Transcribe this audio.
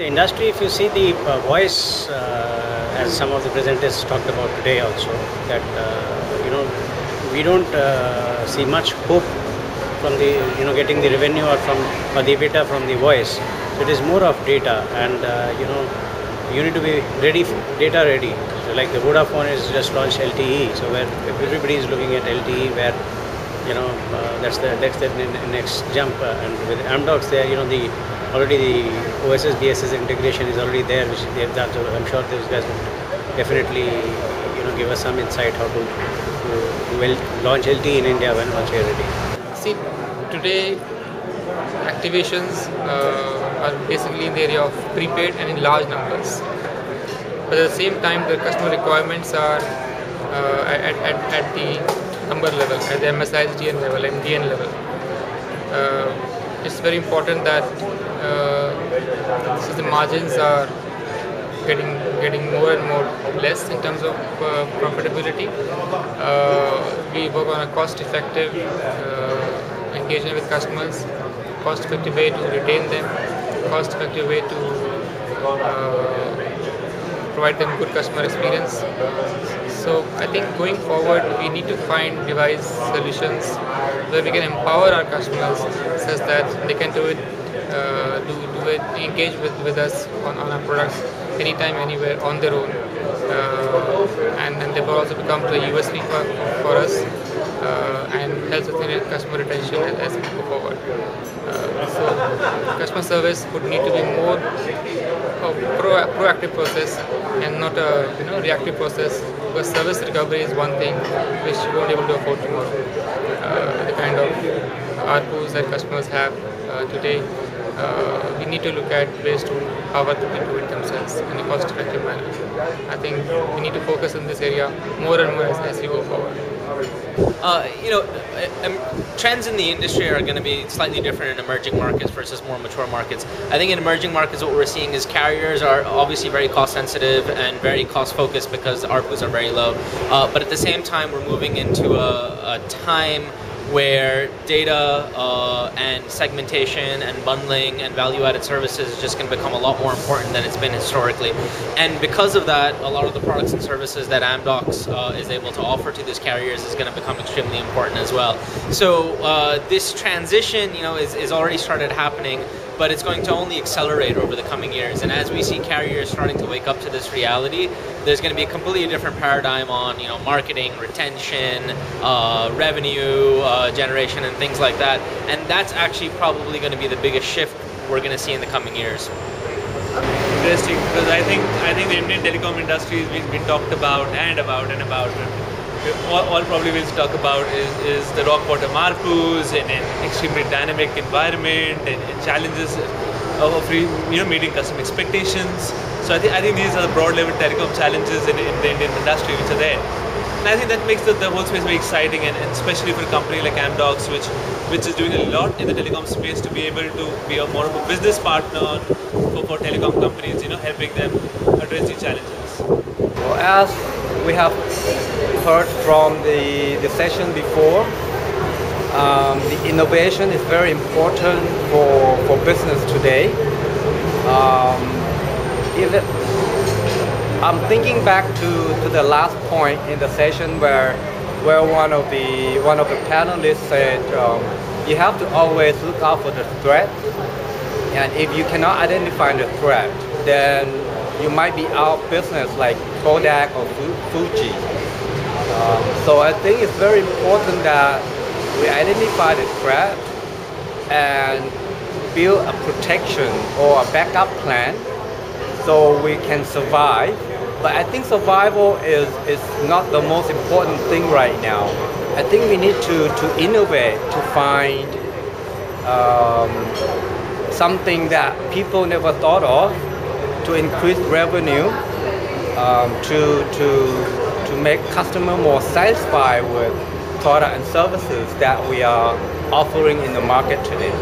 the industry, if you see the voice, as some of the presenters talked about today also, that we don't see much hope from the getting the revenue or the EBITDA from the voice. So it is more of data, and you need to be ready, data ready. So like the Vodafone is just launched LTE, so where everybody is looking at LTE, where that's the next jump. And with Amdocs, there already the OSS BSS integration is already there, which they have done. So I'm sure those guys will definitely give us some insight how to launch LTE in India once we are ready. See, today activations are basically in the area of prepaid and in large numbers. But at the same time, the customer requirements are at the number level, at the MSISDN level, MDN level. It's very important that since the margins are getting more and more less in terms of profitability, we work on a cost-effective engagement with customers, cost-effective way to retain them, cost-effective way to provide them good customer experience. So I think going forward, we need to find device solutions where we can empower our customers such that they can do it, engage with us on our products anytime, anywhere, on their own, and they will also become a USP for us and helps us in customer retention as we go forward. So customer service would need to be more a proactive process and not a reactive process, because service recovery is one thing which you won't be able to afford tomorrow. The kind of ARPUs that customers have today, we need to look at ways to how they can do it themselves in a cost-effective manner. I think we need to focus in this area more and more as we go forward. Trends in the industry are going to be slightly different in emerging markets versus more mature markets. I think in emerging markets what we're seeing is carriers are obviously very cost sensitive and very cost focused because ARPUs are very low. But at the same time, we're moving into a time where data and segmentation and bundling and value-added services is just going to become a lot more important than it's been historically. And because of that, a lot of the products and services that Amdocs is able to offer to these carriers is going to become extremely important as well. So this transition, is already started happening, but it's going to only accelerate over the coming years. And as we see carriers starting to wake up to this reality, there's going to be a completely different paradigm on marketing, retention, revenue generation, and things like that. And that's actually probably going to be the biggest shift we're going to see in the coming years. Interesting, because I think the Indian telecom industry has been talked about and about. All probably we'll talk about is the rock bottom ARPUs and an extremely dynamic environment and challenges of meeting customer expectations. So I think these are the broad level telecom challenges in the Indian industry which are there. And I think that makes the whole space very exciting, and especially for a company like Amdocs, which is doing a lot in the telecom space, to be able to be more of a business partner for telecom companies, helping them address these challenges. Well, as we have heard from the session before, the innovation is very important for business today. I'm thinking back to the last point in the session where one of the panelists said you have to always look out for the threat, and if you cannot identify the threat, then you might be out of business like Kodak or Fuji. So I think it's very important that we identify the threat and build a protection or a backup plan so we can survive. But I think survival is not the most important thing right now. I think we need to innovate, to find something that people never thought of, to increase revenue, to make customer more satisfied with product and services that we are offering in the market today.